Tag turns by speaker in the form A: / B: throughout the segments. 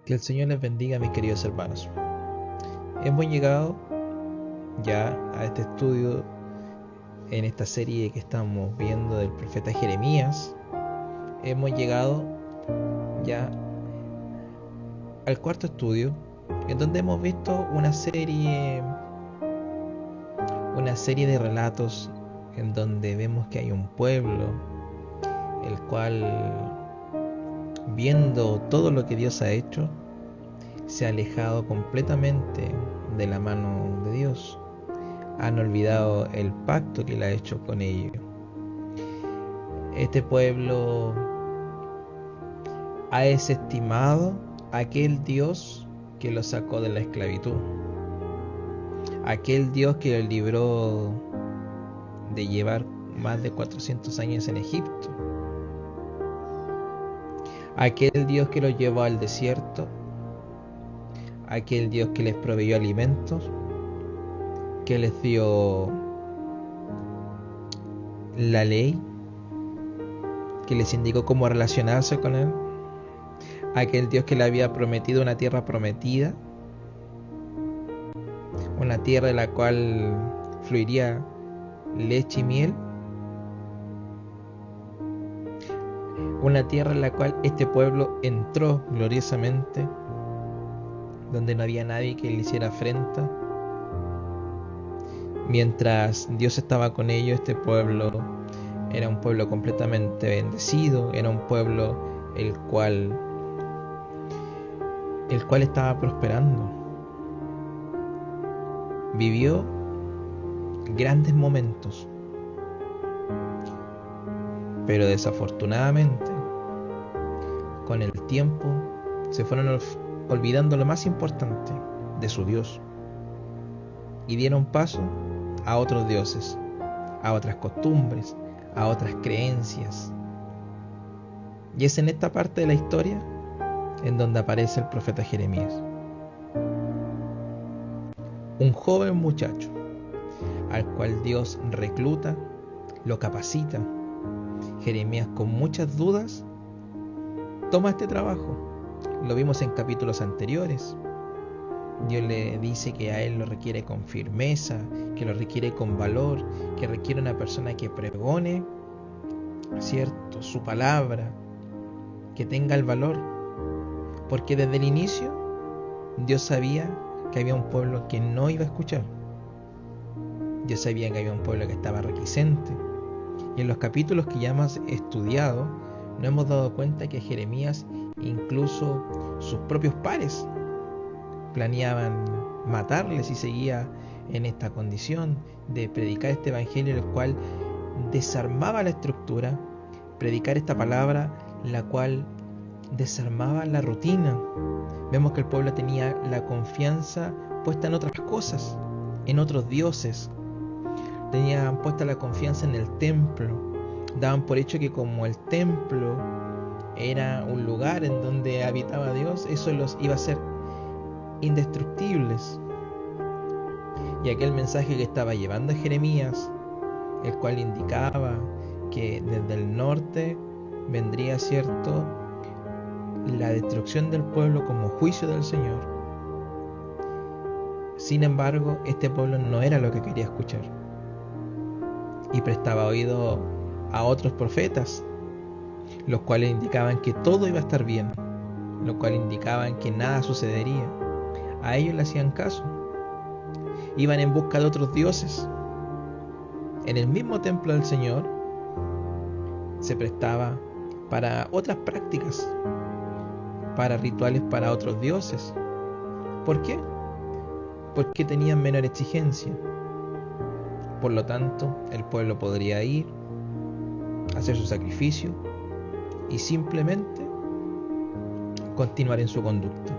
A: Que el Señor les bendiga, mis queridos hermanos. Hemos llegado ya a este estudio en esta serie que estamos viendo del profeta Jeremías. Hemos llegado ya al cuarto estudio, en donde hemos visto una serie de relatos en donde vemos que hay un pueblo el cual, viendo todo lo que Dios ha hecho, se ha alejado completamente de la mano de Dios. Han olvidado el pacto que Él ha hecho con ellos. Este pueblo ha desestimado a aquel Dios que lo sacó de la esclavitud, aquel Dios que lo libró de llevar más de 400 años en Egipto, aquel Dios que los llevó al desierto, aquel Dios que les proveyó alimentos, que les dio la ley, que les indicó cómo relacionarse con Él, aquel Dios que le había prometido una tierra prometida, una tierra de la cual fluiría leche y miel, una tierra en la cual este pueblo entró gloriosamente, donde no había nadie que le hiciera afrenta. Mientras Dios estaba con ellos, este pueblo era un pueblo completamente bendecido, era un pueblo el cual estaba prosperando. Vivió grandes momentos, pero desafortunadamente con el tiempo se fueron olvidando lo más importante de su Dios y dieron paso a otros dioses, a otras costumbres, a otras creencias. Y es en esta parte de la historia en donde aparece el profeta Jeremías, un joven muchacho al cual Dios recluta, lo capacita. Jeremías, con muchas dudas, toma este trabajo. Lo vimos en capítulos anteriores. Dios le dice que a él lo requiere con firmeza, que lo requiere con valor, que requiere una persona que pregone, ¿cierto?, su palabra, que tenga el valor, porque desde el inicio Dios sabía que había un pueblo que no iba a escuchar. Dios sabía que había un pueblo que estaba reticente. Y en los capítulos que ya hemos estudiado, nos hemos dado cuenta que Jeremías, incluso sus propios pares, planeaban matarle si seguía en esta condición de predicar este evangelio, el cual desarmaba la estructura, predicar esta palabra, la cual desarmaba la rutina. Vemos que el pueblo tenía la confianza puesta en otras cosas, en otros dioses. Tenían puesta la confianza en el templo. Daban por hecho que como el templo era un lugar en donde habitaba Dios, eso los iba a hacer indestructibles. Y aquel mensaje que estaba llevando Jeremías, el cual indicaba que desde el norte vendría, cierto, la destrucción del pueblo como juicio del Señor. Sin embargo, este pueblo no era lo que quería escuchar y prestaba oído a otros profetas, los cuales indicaban que todo iba a estar bien, los cuales indicaban que nada sucedería. A ellos le hacían caso, iban en busca de otros dioses. En el mismo templo del Señor se prestaba para otras prácticas, para rituales para otros dioses. ¿Por qué? Porque tenían menor exigencia. Por lo tanto, el pueblo podría ir, hacer su sacrificio y simplemente continuar en su conducta.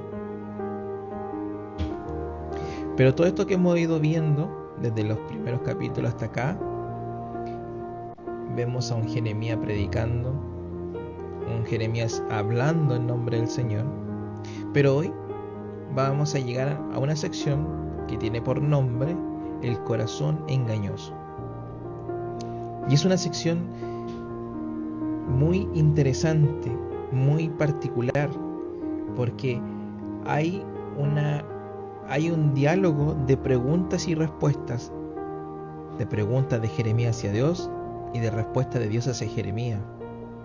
A: Pero todo esto que hemos ido viendo desde los primeros capítulos hasta acá, vemos a un Jeremías predicando, un Jeremías hablando en nombre del Señor. Pero hoy vamos a llegar a una sección que tiene por nombre el corazón engañoso. Y es una sección muy interesante, muy particular, porque hay un diálogo de preguntas y respuestas, de preguntas de Jeremías hacia Dios y de respuestas de Dios hacia Jeremías.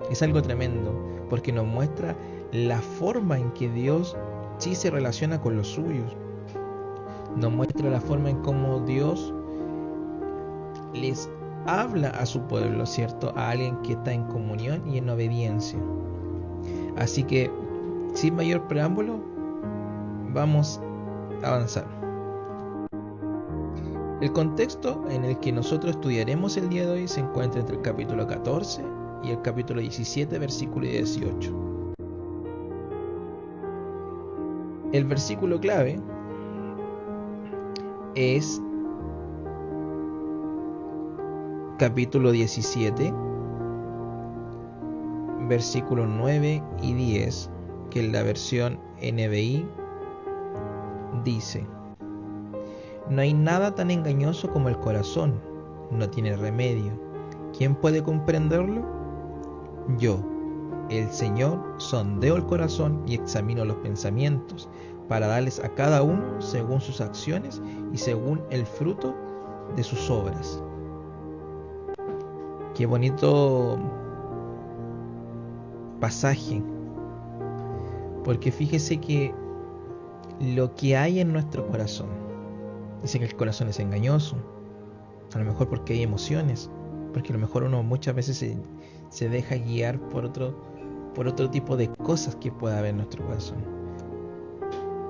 A: Es algo tremendo, porque nos muestra la forma en que Dios sí se relaciona con los suyos. Nos muestra la forma en cómo Dios les habla a su pueblo, ¿cierto? A alguien que está en comunión y en obediencia. Así que, sin mayor preámbulo, vamos a avanzar. El contexto en el que nosotros estudiaremos el día de hoy se encuentra entre el capítulo 14 y el capítulo 17, versículo 18. El versículo clave es capítulo 17, versículos 9 y 10, que en la versión NBI dice: no hay nada tan engañoso como el corazón, no tiene remedio. ¿Quién puede comprenderlo? Yo, el Señor, sondeo el corazón y examino los pensamientos, para darles a cada uno según sus acciones y según el fruto de sus obras. Qué bonito pasaje, porque fíjese que lo que hay en nuestro corazón, dicen que el corazón es engañoso, a lo mejor porque hay emociones, porque a lo mejor uno muchas veces se deja guiar por otro tipo de cosas que pueda haber en nuestro corazón.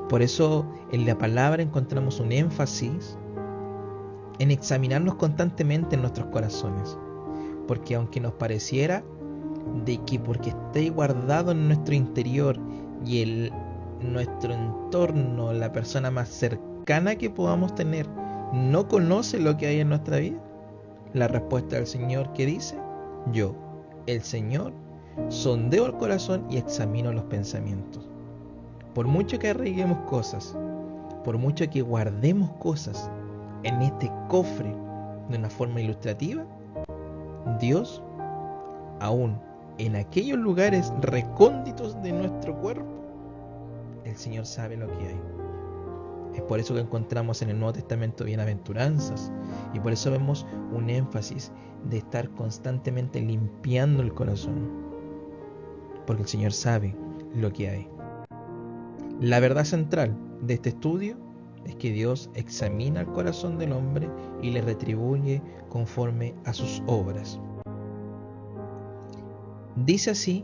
A: Por eso en la palabra encontramos un énfasis en examinarnos constantemente en nuestros corazones, porque aunque nos pareciera de que porque esté guardado en nuestro interior y nuestro entorno, la persona más cercana que podamos tener, no conoce lo que hay en nuestra vida, la respuesta del Señor que dice: yo, el Señor, sondeo el corazón y examino los pensamientos. Por mucho que arreglemos cosas, por mucho que guardemos cosas en este cofre de una forma ilustrativa, Dios, aún en aquellos lugares recónditos de nuestro cuerpo, el Señor sabe lo que hay. Es por eso que encontramos en el Nuevo Testamento bienaventuranzas, y por eso vemos un énfasis de estar constantemente limpiando el corazón, porque el Señor sabe lo que hay. La verdad central de este estudio es que Dios examina el corazón del hombre y le retribuye conforme a sus obras. Dice así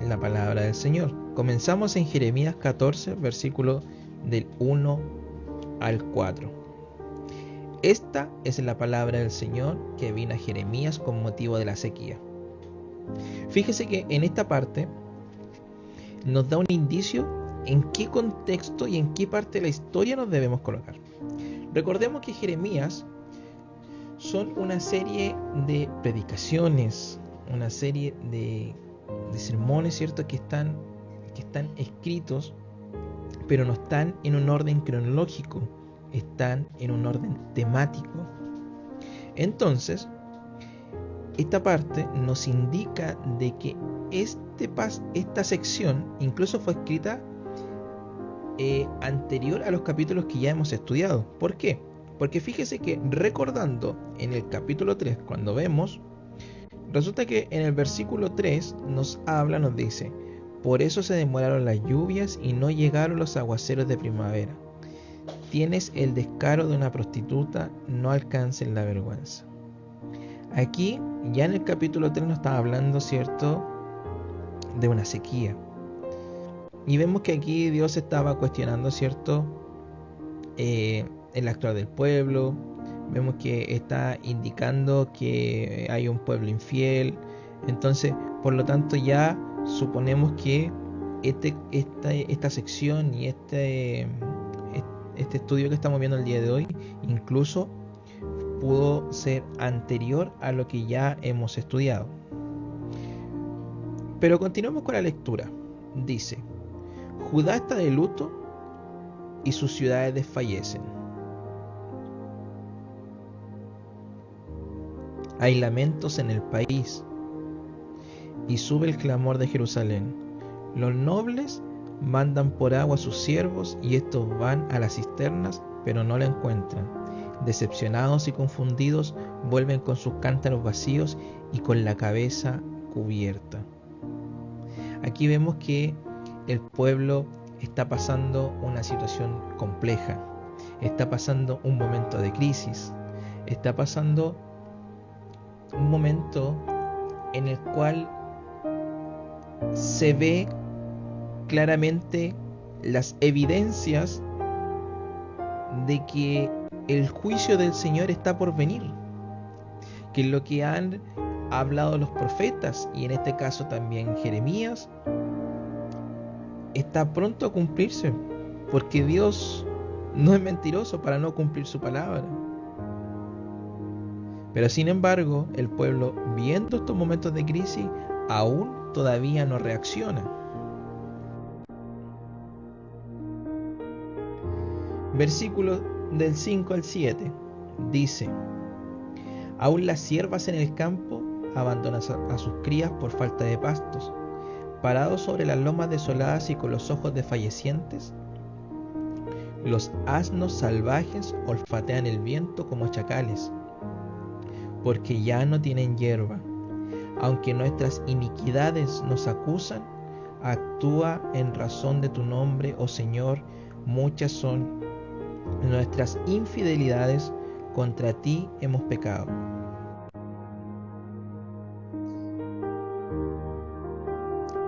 A: la palabra del Señor. Comenzamos en Jeremías 14, versículo del 1 al 4. Esta es la palabra del Señor que vino a Jeremías con motivo de la sequía. Fíjese que en esta parte nos da un indicio en qué contexto y en qué parte de la historia nos debemos colocar. Recordemos que Jeremías son una serie de predicaciones, una serie de sermones, ¿cierto?, que están escritos, pero no están en un orden cronológico, están en un orden temático. Entonces, esta parte nos indica de que esta sección incluso fue escrita anterior a los capítulos que ya hemos estudiado. ¿Por qué? Porque fíjese que recordando en el capítulo 3, cuando vemos, resulta que en el versículo 3 nos dice: por eso se demoraron las lluvias y no llegaron los aguaceros de primavera. Tienes el descaro de una prostituta, no alcances la vergüenza. Aquí, ya en el capítulo 3 nos está hablando, ¿cierto?, de una sequía. Y vemos que aquí Dios estaba cuestionando, ¿cierto?, el actuar del pueblo. Vemos que está indicando que hay un pueblo infiel. Entonces, por lo tanto, ya suponemos que esta sección y este estudio que estamos viendo el día de hoy incluso pudo ser anterior a lo que ya hemos estudiado. Pero continuemos con la lectura. Dice: Judá está de luto y sus ciudades desfallecen. Hay lamentos en el país y sube el clamor de Jerusalén. Los nobles mandan por agua a sus siervos y estos van a las cisternas, pero no la encuentran. Decepcionados y confundidos, vuelven con sus cántaros vacíos y con la cabeza cubierta. Aquí vemos que el pueblo está pasando una situación compleja, está pasando un momento de crisis, está pasando un momento en el cual se ve claramente las evidencias de que el juicio del Señor está por venir, que lo que han hablado los profetas, y en este caso también Jeremías, está pronto a cumplirse, porque Dios no es mentiroso para no cumplir su palabra. Pero sin embargo, el pueblo, viendo estos momentos de crisis, aún todavía no reacciona. Versículos del 5 al 7 dice: aún las siervas en el campo abandonan a sus crías por falta de pastos, parados sobre las lomas desoladas y con los ojos desfallecientes. Los asnos salvajes olfatean el viento como chacales, porque ya no tienen hierba. Aunque nuestras iniquidades nos acusan, actúa en razón de tu nombre, oh Señor. Muchas son nuestras infidelidades, contra ti hemos pecado.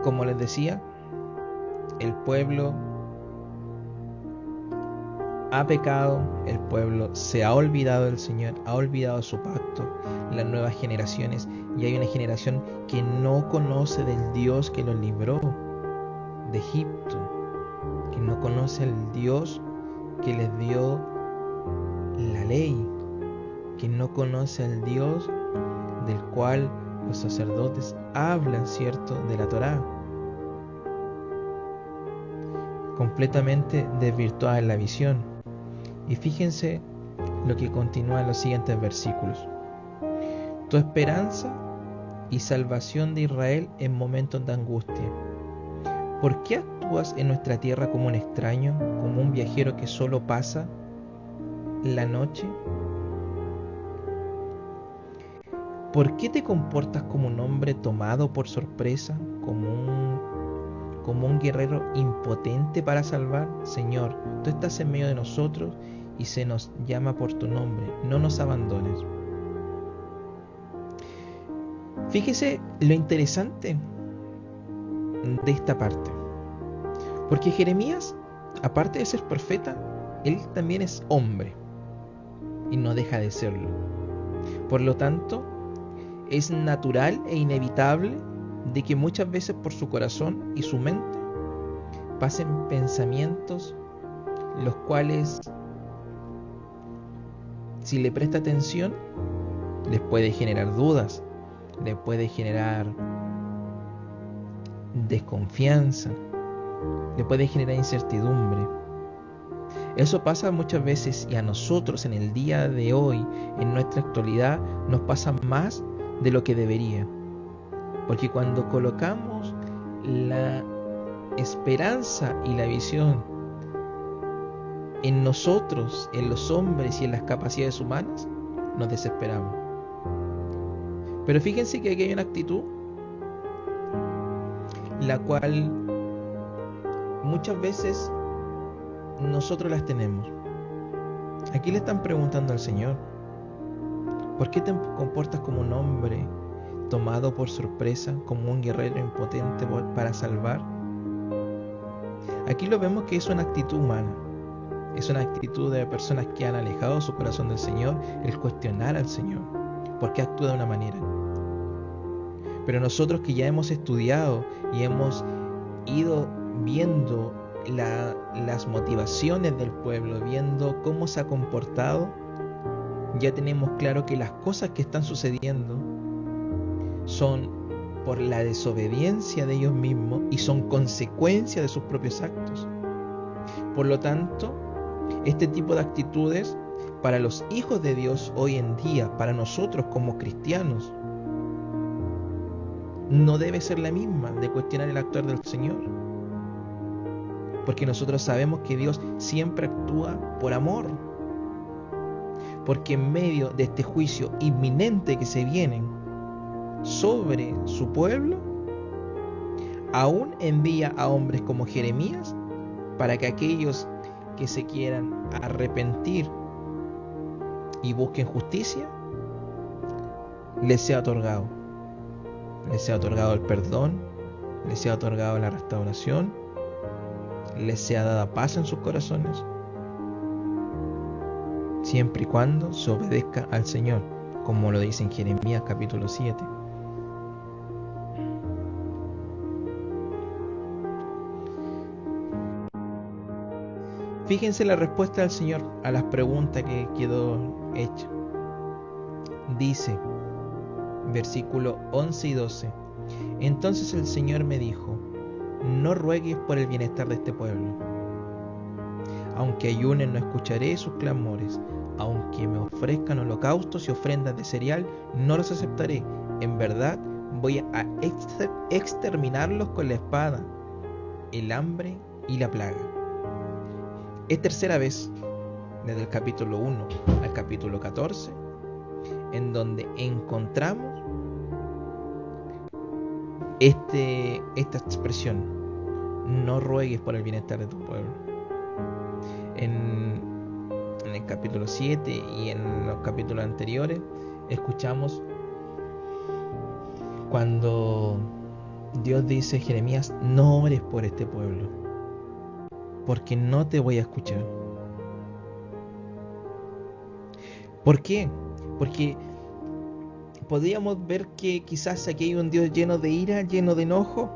A: Como les decía, el pueblo ha pecado, el pueblo se ha olvidado del Señor, ha olvidado su pacto, las nuevas generaciones, y hay una generación que no conoce del Dios que los libró de Egipto, que no conoce al Dios que les dio la ley, que no conoce al Dios del cual los sacerdotes hablan, ¿cierto?, de la Torá. Completamente desvirtuada en la visión. Y fíjense lo que continúa en los siguientes versículos: tu esperanza y salvación de Israel en momentos de angustia. ¿Por qué actúas en nuestra tierra como un extraño, como un viajero que solo pasa la noche? ¿Por qué te comportas como un hombre tomado por sorpresa, como un guerrero impotente para salvar? Señor, tú estás en medio de nosotros y se nos llama por tu nombre, no nos abandones. Fíjese lo interesante de esta parte, porque Jeremías, aparte de ser profeta, él también es hombre y no deja de serlo. Por lo tanto, es natural e inevitable de que muchas veces por su corazón y su mente pasen pensamientos los cuales, si le presta atención, les puede generar dudas, le puede generar desconfianza, le puede generar incertidumbre. Eso pasa muchas veces, y a nosotros en el día de hoy, en nuestra actualidad, nos pasa más de lo que debería. Porque cuando colocamos la esperanza y la visión en nosotros, en los hombres y en las capacidades humanas, nos desesperamos. Pero fíjense que aquí hay una actitud la cual muchas veces nosotros las tenemos. Aquí le están preguntando al Señor: ¿por qué te comportas como un hombre tomado por sorpresa, como un guerrero impotente para salvar? Aquí lo vemos que es una actitud humana, es una actitud de personas que han alejado su corazón del Señor, el cuestionar al Señor, ¿por qué actúa de una manera? Pero nosotros que ya hemos estudiado y hemos ido viendo las motivaciones del pueblo, viendo cómo se ha comportado, ya tenemos claro que las cosas que están sucediendo son por la desobediencia de ellos mismos y son consecuencia de sus propios actos. Por lo tanto, este tipo de actitudes para los hijos de Dios hoy en día, para nosotros como cristianos, no debe ser la misma de cuestionar el actuar del Señor. Porque nosotros sabemos que Dios siempre actúa por amor. Porque en medio de este juicio inminente que se viene sobre su pueblo, aún envía a hombres como Jeremías para que aquellos que se quieran arrepentir y busquen justicia, les sea otorgado. Les sea otorgado el perdón, les sea otorgado la restauración, les sea dada paz en sus corazones, siempre y cuando se obedezca al Señor, como lo dice en Jeremías capítulo 7. Fíjense la respuesta del Señor a las preguntas que quedó hecha. Dice, versículo 11 y 12: Entonces el Señor me dijo: no ruegues por el bienestar de este pueblo. Aunque ayunen, no escucharé sus clamores. Aunque me ofrezcan holocaustos y ofrendas de cereal, no los aceptaré. En verdad, voy a exterminarlos con la espada, el hambre y la plaga. Es tercera vez, desde el capítulo 1 al capítulo 14, en donde encontramos esta expresión: no ruegues por el bienestar de tu pueblo. En el capítulo 7 y en los capítulos anteriores escuchamos cuando Dios dice a Jeremías: no ores por este pueblo, porque no te voy a escuchar. ¿Por qué? Porque podríamos ver que quizás aquí hay un Dios lleno de ira, lleno de enojo,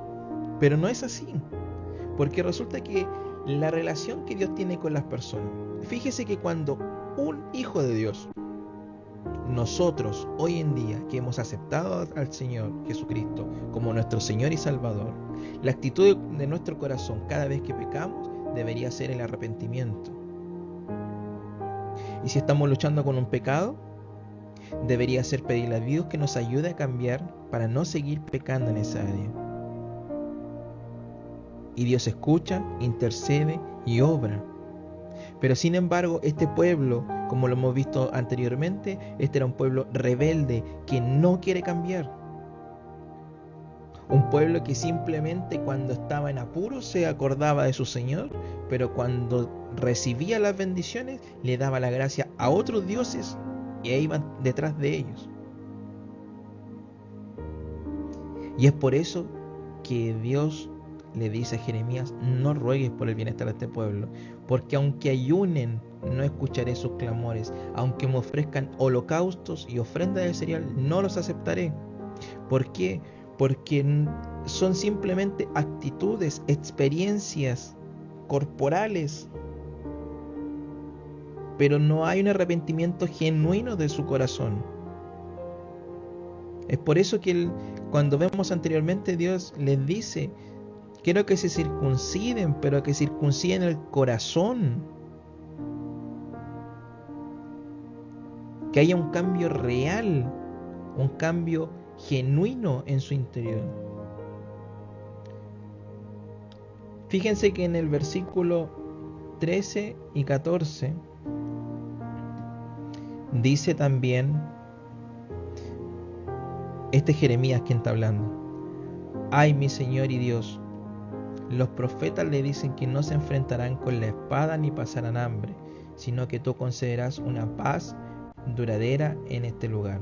A: pero no es así. Porque resulta que la relación que Dios tiene con las personas, fíjese que cuando un hijo de Dios, nosotros hoy en día que hemos aceptado al Señor Jesucristo como nuestro Señor y Salvador, la actitud de nuestro corazón cada vez que pecamos debería ser el arrepentimiento. Y si estamos luchando con un pecado, debería ser pedirle a Dios que nos ayude a cambiar para no seguir pecando en esa área. Y Dios escucha, intercede y obra. Pero sin embargo, este pueblo, como lo hemos visto anteriormente, este era un pueblo rebelde que no quiere cambiar. Un pueblo que simplemente cuando estaba en apuros se acordaba de su Señor, pero cuando recibía las bendiciones le daba la gracia a otros dioses y ahí iban detrás de ellos. Y es por eso que Dios le dice a Jeremías: no ruegues por el bienestar de este pueblo, porque aunque ayunen, no escucharé sus clamores. Aunque me ofrezcan holocaustos y ofrendas de cereal, no los aceptaré. ¿Por qué? Porque son simplemente actitudes, experiencias corporales, pero no hay un arrepentimiento genuino de su corazón. Es por eso que cuando vemos anteriormente, Dios les dice: quiero que se circunciden, pero que circunciden el corazón. Que haya un cambio real, un cambio genuino en su interior. Fíjense que en el versículo 13 y 14 dice también, Jeremías quien está hablando: ay, mi Señor y Dios, los profetas le dicen que no se enfrentarán con la espada ni pasarán hambre, sino que tú concederás una paz duradera en este lugar.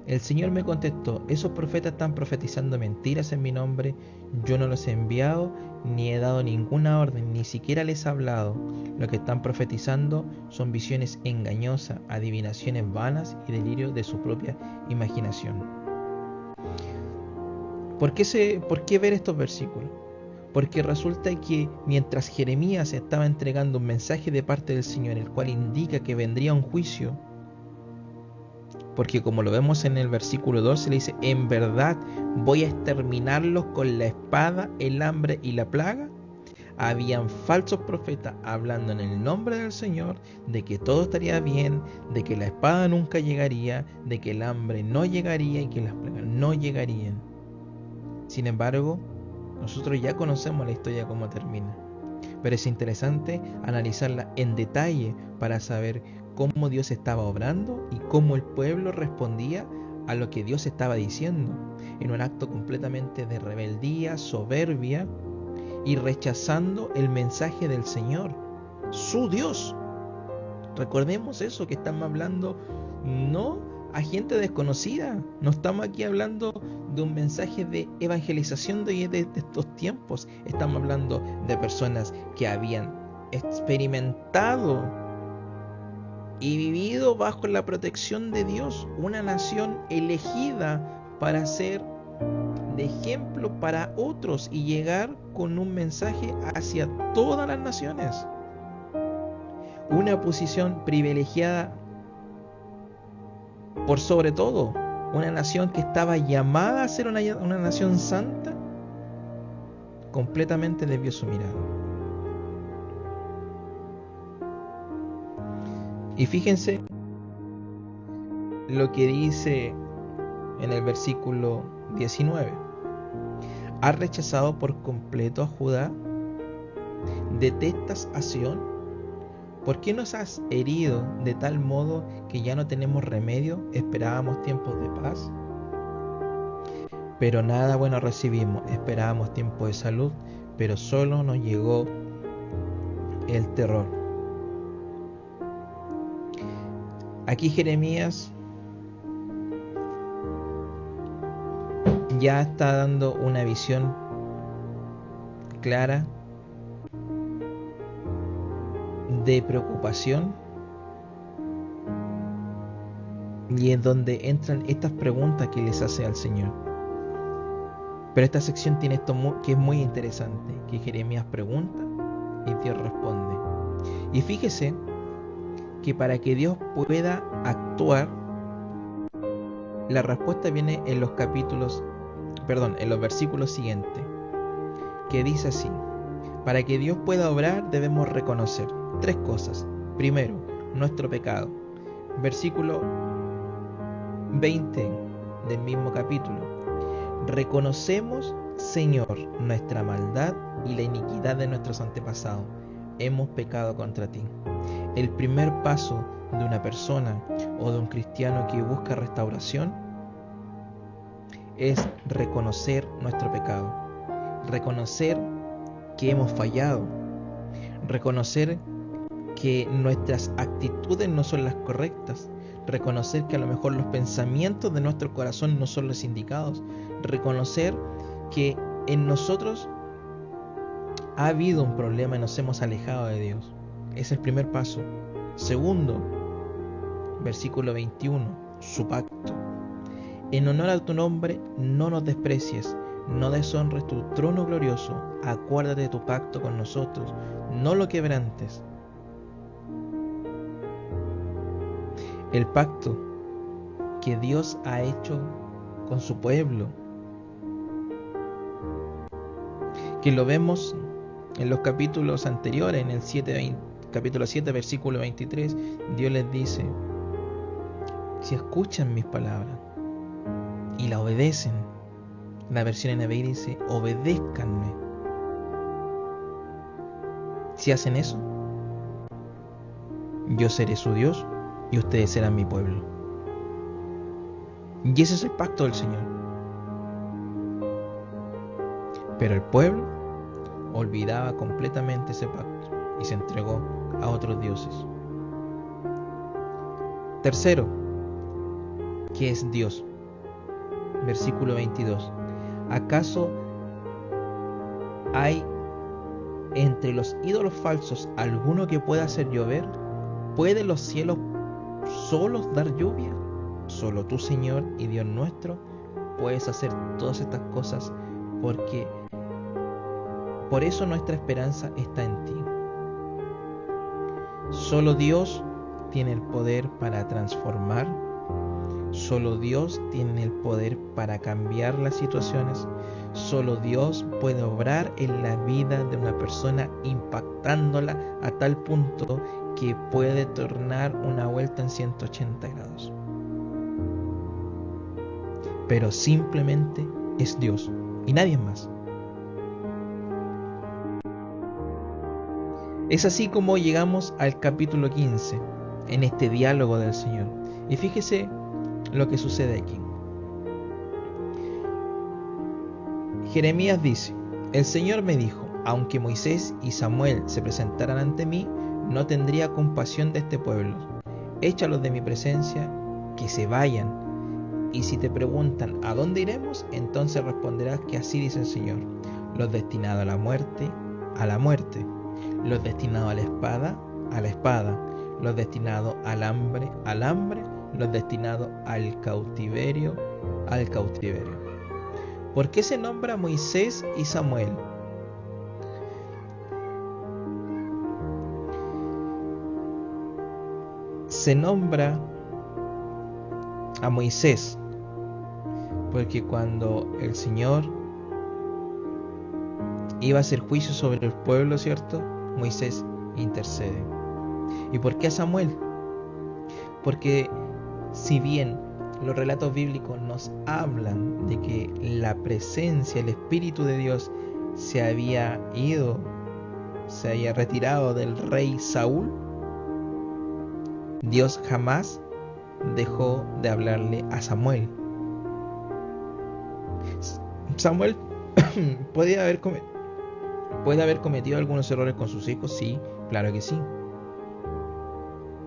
A: El Señor me contestó: esos profetas están profetizando mentiras en mi nombre. Yo no los he enviado, ni he dado ninguna orden, ni siquiera les he hablado. Lo que están profetizando son visiones engañosas, adivinaciones vanas y delirio de su propia imaginación. ¿Por qué ver estos versículos? Porque resulta que mientras Jeremías estaba entregando un mensaje de parte del Señor, el cual indica que vendría un juicio, porque como lo vemos en el versículo 12, le dice: en verdad voy a exterminarlos con la espada, el hambre y la plaga. Habían falsos profetas hablando en el nombre del Señor de que todo estaría bien, de que la espada nunca llegaría, de que el hambre no llegaría y que las plagas no llegarían. Sin embargo, Nosotros ya conocemos la historia cómo termina, pero es interesante analizarla en detalle para saber cómo Dios estaba obrando y cómo el pueblo respondía a lo que Dios estaba diciendo, en un acto completamente de rebeldía, soberbia y rechazando el mensaje del Señor, su Dios. Recordemos eso, que estamos hablando no a gente desconocida, no estamos aquí hablando de un mensaje de evangelización de estos tiempos, estamos hablando de personas que habían experimentado y vivido bajo la protección de Dios, una nación elegida para ser de ejemplo para otros y llegar con un mensaje hacia todas las naciones. Una posición privilegiada por sobre todo, una nación que estaba llamada a ser una nación santa, completamente desvió su mirada. Y fíjense lo que dice en el versículo 19. ¿Has rechazado por completo a Judá? ¿Detestas a Sión? ¿Por qué nos has herido de tal modo que ya no tenemos remedio? Esperábamos tiempos de paz, pero nada bueno recibimos. Esperábamos tiempos de salud, pero solo nos llegó el terror. Aquí Jeremías ya está dando una visión clara de preocupación, y es donde entran estas preguntas que les hace al Señor. Pero esta sección tiene esto que es muy interesante, que Jeremías pregunta y Dios responde. Y fíjese que para que Dios pueda actuar, la respuesta viene en los en los versículos siguientes, que dice así: para que Dios pueda obrar debemos reconocer tres cosas. Primero, nuestro pecado. Versículo 20 del mismo capítulo: reconocemos, Señor, nuestra maldad y la iniquidad de nuestros antepasados. Hemos pecado contra ti. El primer paso de una persona o de un cristiano que busca restauración es reconocer nuestro pecado, reconocer que hemos fallado, reconocer que nuestras actitudes no son las correctas, reconocer que a lo mejor los pensamientos de nuestro corazón no son los indicados, reconocer que en nosotros ha habido un problema y nos hemos alejado de Dios. Es el primer paso. Segundo, versículo 21, su pacto. En honor a tu nombre no nos desprecies, no deshonres tu trono glorioso, acuérdate de tu pacto con nosotros, no lo quebrantes. El pacto que Dios ha hecho con su pueblo, que lo vemos en los capítulos anteriores, en el capítulo 7, versículo 23, Dios les dice: si escuchan mis palabras y la obedecen, la versión NBI dice: obedézcanme. Si hacen eso, yo seré su Dios y ustedes serán mi pueblo. Y ese es el pacto del Señor. Pero el pueblo olvidaba completamente ese pacto y se entregó a otros dioses. Tercero, ¿qué es Dios? Versículo 22. ¿Acaso hay entre los ídolos falsos alguno que pueda hacer llover? ¿Pueden los cielos solos dar lluvia? Solo tú, Señor y Dios nuestro, puedes hacer todas estas cosas, porque por eso nuestra esperanza está en ti. Solo Dios tiene el poder para transformar. Solo Dios tiene el poder para cambiar las situaciones. Solo Dios puede obrar en la vida de una persona, impactándola a tal punto que puede tornar una vuelta en 180 grados. Pero simplemente es Dios y nadie más. Es así como llegamos al capítulo 15, en este diálogo del Señor. Y fíjese lo que sucede aquí. Jeremías dice: el Señor me dijo, aunque Moisés y Samuel se presentaran ante mí, no tendría compasión de este pueblo. Échalos de mi presencia, que se vayan. Y si te preguntan ¿a dónde iremos?, entonces responderás que así dice el Señor: los destinados a la muerte, los destinados a la espada, los destinados al hambre, los destinados al cautiverio. ¿Por qué se nombra a Moisés y Samuel? Se nombra a Moisés porque cuando el Señor iba a hacer juicio sobre el pueblo, ¿cierto?, Moisés intercede. ¿Y por qué a Samuel? Porque si bien los relatos bíblicos nos hablan de que la presencia, el Espíritu de Dios se había retirado del rey Saúl, Dios jamás dejó de hablarle a Samuel. Samuel puede haber cometido algunos errores con sus hijos, sí, claro que sí.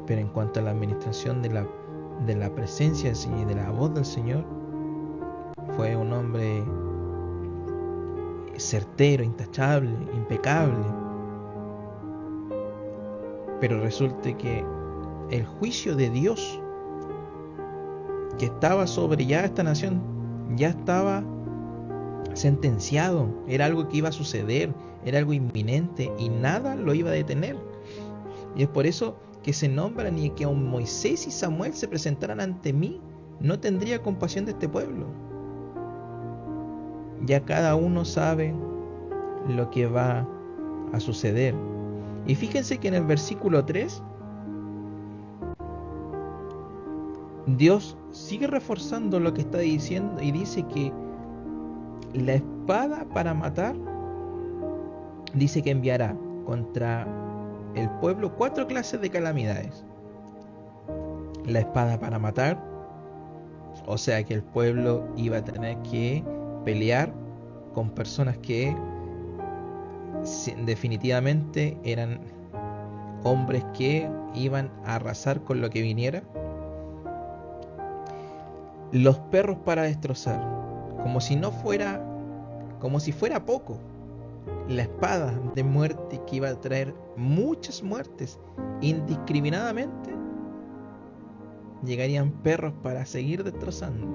A: Pero en cuanto a la administración de la presencia del Señor y de la voz del Señor, fue un hombre certero, intachable, impecable. Pero resulta que el juicio de Dios que estaba sobre ya esta nación ya estaba sentenciado, era algo que iba a suceder, era algo inminente y nada lo iba a detener. Y es por eso que se nombran, y que aun Moisés y Samuel se presentaran ante mí, no tendría compasión de este pueblo. Ya cada uno sabe lo que va a suceder. Y fíjense que en el versículo 3 Dios sigue reforzando lo que está diciendo y dice que la espada para matar, dice que enviará contra el pueblo 4 clases de calamidades. La espada para matar, o sea que el pueblo iba a tener que pelear con personas que definitivamente eran hombres que iban a arrasar con lo que viniera. Los perros para destrozar, como si fuera poco, la espada de muerte que iba a traer muchas muertes indiscriminadamente. Llegarían perros para seguir destrozando.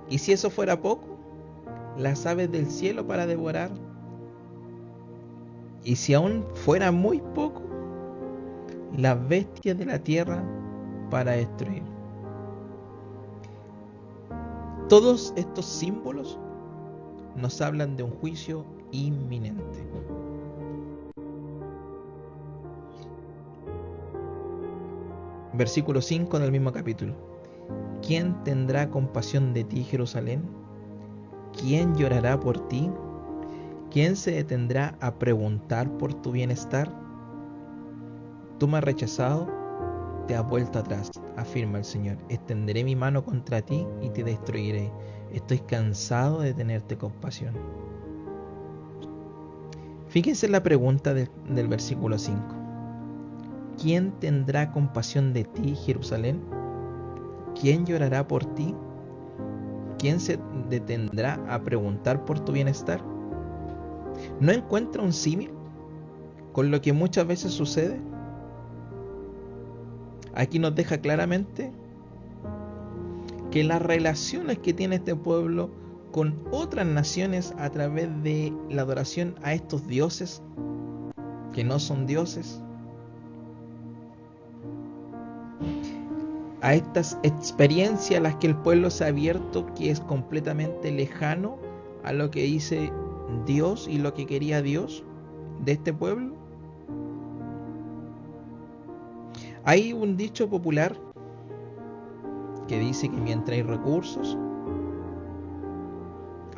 A: Y si eso fuera poco, las aves del cielo para devorar. Y si aún fuera muy poco, las bestias de la tierra para destruir. Todos estos símbolos nos hablan de un juicio inminente. Versículo 5 del mismo capítulo. ¿Quién tendrá compasión de ti, Jerusalén? ¿Quién llorará por ti? ¿Quién se detendrá a preguntar por tu bienestar? Tú me has rechazado, te has vuelto atrás, afirma el Señor. Extenderé mi mano contra ti y te destruiré. Estoy cansado de tenerte compasión. Fíjense en la pregunta del versículo 5. ¿Quién tendrá compasión de ti, Jerusalén? ¿Quién llorará por ti? ¿Quién se detendrá a preguntar por tu bienestar? ¿No encuentra un símil con lo que muchas veces sucede? Aquí nos deja claramente que las relaciones que tiene este pueblo con otras naciones a través de la adoración a estos dioses que no son dioses, a estas experiencias a las que el pueblo se ha abierto, que es completamente lejano a lo que dice Dios y lo que quería Dios de este pueblo. Hay un dicho popular que dice que mientras hay recursos,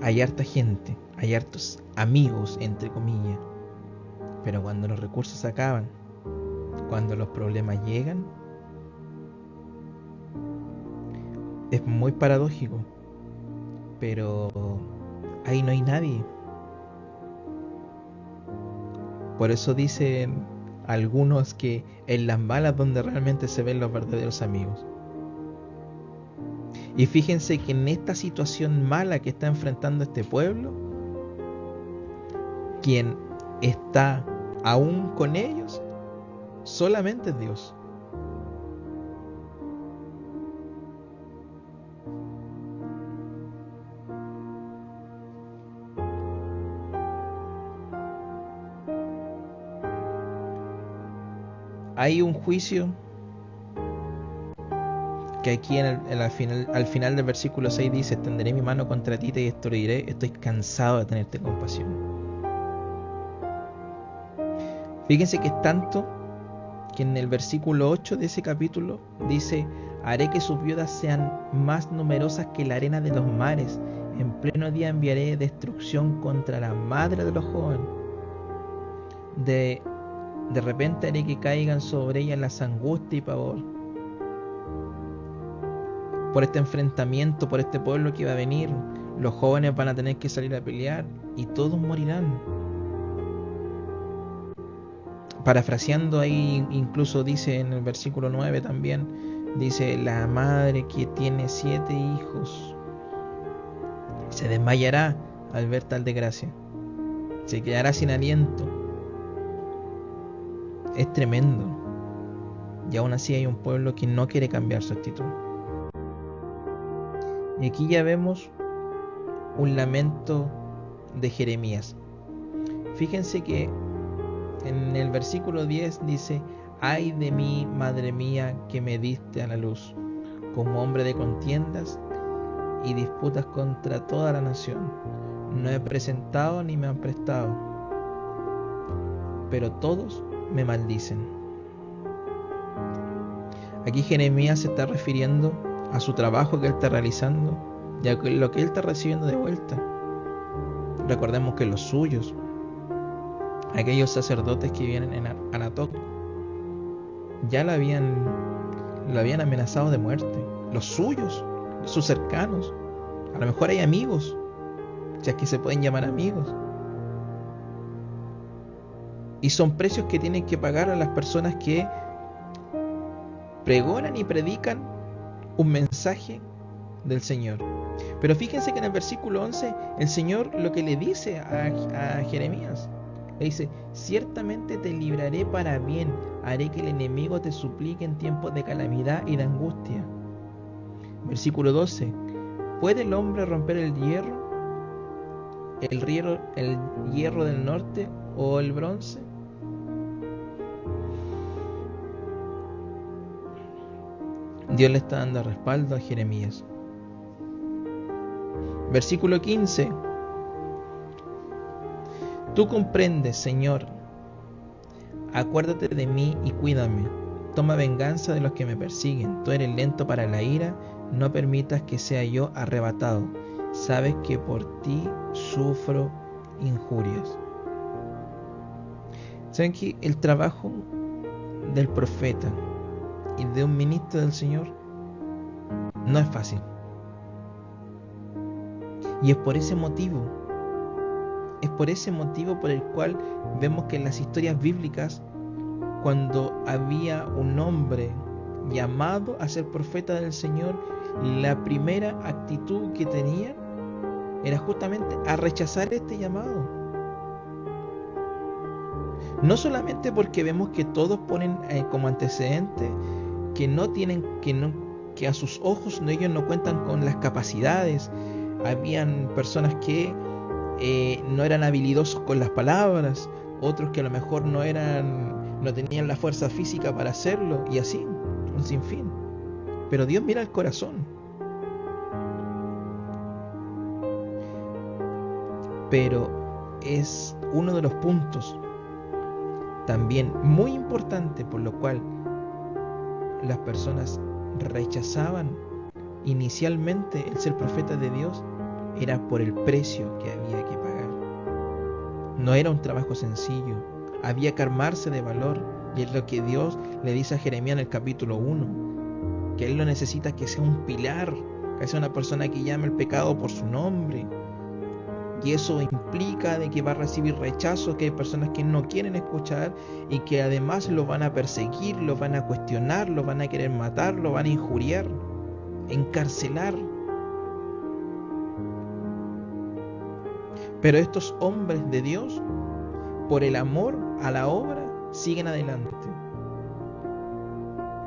A: hay harta gente, hay hartos amigos, entre comillas. Pero cuando los recursos se acaban, cuando los problemas llegan, es muy paradójico, pero ahí no hay nadie. Por eso dicen algunos que en las malas donde realmente se ven los verdaderos amigos. Y fíjense que en esta situación mala que está enfrentando este pueblo, quien está aún con ellos solamente es Dios. Hay un juicio que aquí al final del versículo 6 dice: extenderé mi mano contra ti, te destruiré, estoy cansado de tenerte compasión. Fíjense que es tanto que en el versículo 8 de ese capítulo dice: haré que sus viudas sean más numerosas que la arena de los mares, en pleno día enviaré destrucción contra la madre de los jóvenes. De repente haré que caigan sobre ellas las angustias y pavor. Por este enfrentamiento, por este pueblo que va a venir, los jóvenes van a tener que salir a pelear y todos morirán. Parafraseando ahí, incluso dice en el versículo 9 también, dice: la madre que tiene 7 hijos se desmayará al ver tal desgracia, se quedará sin aliento. Es tremendo. Y aún así hay un pueblo que no quiere cambiar su actitud. Y aquí ya vemos un lamento de Jeremías. Fíjense que en el versículo 10 dice: ay de mí, madre mía, que me diste a la luz, como hombre de contiendas y disputas contra toda la nación. No he presentado ni me han prestado, pero todos me maldicen. Aquí Jeremías se está refiriendo a su trabajo que él está realizando y a lo que él está recibiendo de vuelta. Recordemos que los suyos, aquellos sacerdotes que vienen en Anatot, ya lo habían amenazado de muerte. Los suyos, sus cercanos, a lo mejor hay amigos, si es que se pueden llamar amigos. Y son precios que tienen que pagar a las personas que pregonan y predican un mensaje del Señor. Pero fíjense que en el versículo 11 el Señor lo que le dice a Jeremías, le dice: ciertamente te libraré para bien, haré que el enemigo te suplique en tiempos de calamidad y de angustia. Versículo 12: ¿puede el hombre romper el hierro del norte o el bronce? Dios le está dando respaldo a Jeremías. Versículo 15: tú comprendes, Señor, acuérdate de mí y cuídame. Toma venganza de los que me persiguen. Tú eres lento para la ira, no permitas que sea yo arrebatado. Sabes que por ti sufro injurias. ¿Saben que el trabajo del profeta y de un ministro del Señor no es fácil? Y es por ese motivo por el cual vemos que en las historias bíblicas, cuando había un hombre llamado a ser profeta del Señor, la primera actitud que tenían era justamente a rechazar este llamado. No solamente porque vemos que todos ponen como antecedente que a sus ojos ellos no cuentan con las capacidades. Habían personas que no eran habilidosos con las palabras, otros que a lo mejor no tenían la fuerza física para hacerlo, y así, un sinfín. Pero Dios mira el corazón. Pero es uno de los puntos también muy importante por lo cual las personas rechazaban inicialmente el ser profeta de Dios, era por el precio que había que pagar. No era un trabajo sencillo. Había que armarse de valor. Y es lo que Dios le dice a Jeremías en el capítulo 1. Que Él lo necesita que sea un pilar, que sea una persona que llame el pecado por su nombre. Y eso implica de que va a recibir rechazo, que hay personas que no quieren escuchar y que además lo van a perseguir, lo van a cuestionar, lo van a querer matar, lo van a injuriar, encarcelar. Pero estos hombres de Dios, por el amor a la obra, siguen adelante.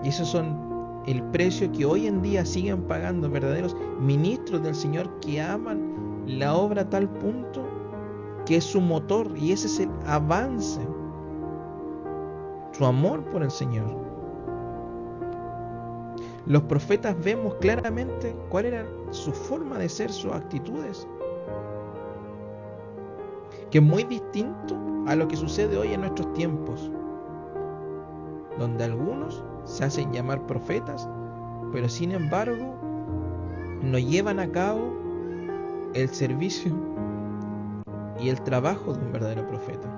A: Y esos son el precio que hoy en día siguen pagando verdaderos ministros del Señor que aman la obra a tal punto que es su motor, y ese es el avance, su amor por el Señor. Los profetas vemos claramente cuál era su forma de ser, sus actitudes, que es muy distinto a lo que sucede hoy en nuestros tiempos, donde algunos se hacen llamar profetas, pero sin embargo no llevan a cabo el servicio y el trabajo de un verdadero profeta.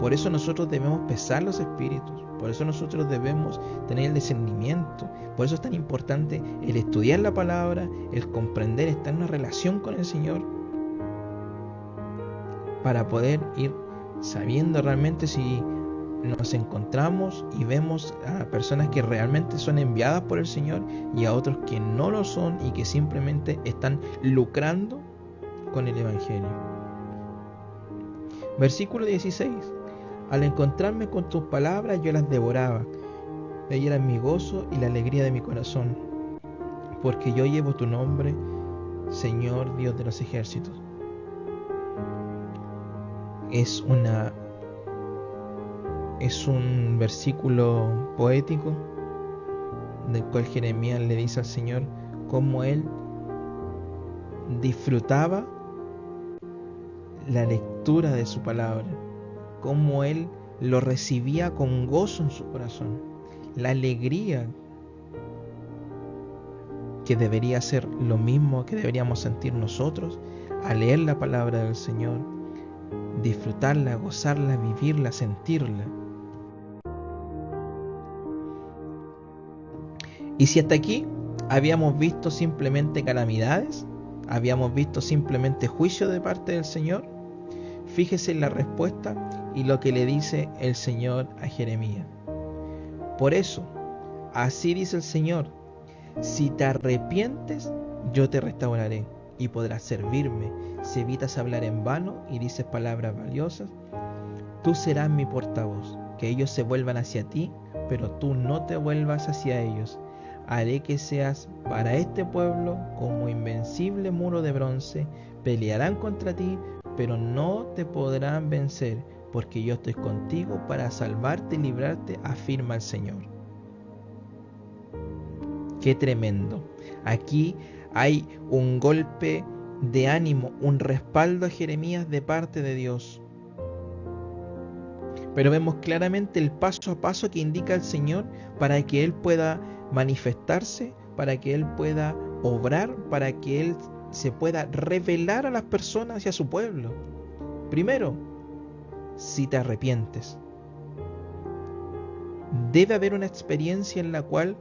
A: Por eso nosotros debemos pesar los espíritus, por eso nosotros debemos tener el discernimiento, por eso es tan importante el estudiar la palabra, el comprender, estar en una relación con el Señor, para poder ir sabiendo realmente si nos encontramos y vemos a personas que realmente son enviadas por el Señor y a otros que no lo son y que simplemente están lucrando con el Evangelio. Versículo 16. Al encontrarme con tus palabras yo las devoraba. Ellas eran mi gozo y la alegría de mi corazón, porque yo llevo tu nombre, Señor Dios de los ejércitos. Es un versículo poético del cual Jeremías le dice al Señor cómo él disfrutaba la lectura de su palabra, cómo él lo recibía con gozo en su corazón, la alegría que debería ser lo mismo que deberíamos sentir nosotros al leer la palabra del Señor, disfrutarla, gozarla, vivirla, sentirla. Y si hasta aquí habíamos visto simplemente calamidades, habíamos visto simplemente juicio de parte del Señor, fíjese en la respuesta y lo que le dice el Señor a Jeremías. Por eso, así dice el Señor, si te arrepientes, yo te restauraré y podrás servirme. Si evitas hablar en vano y dices palabras valiosas, tú serás mi portavoz. Que ellos se vuelvan hacia ti, pero tú no te vuelvas hacia ellos. Haré que seas para este pueblo como invencible muro de bronce. Pelearán contra ti, pero no te podrán vencer, porque yo estoy contigo para salvarte y librarte, afirma el Señor. Qué tremendo. Aquí hay un golpe de ánimo, un respaldo a Jeremías de parte de Dios. Pero vemos claramente el paso a paso que indica el Señor para que Él pueda manifestarse, para que Él pueda obrar, para que Él se pueda revelar a las personas y a su pueblo. Primero, si te arrepientes. Debe haber una experiencia en la cual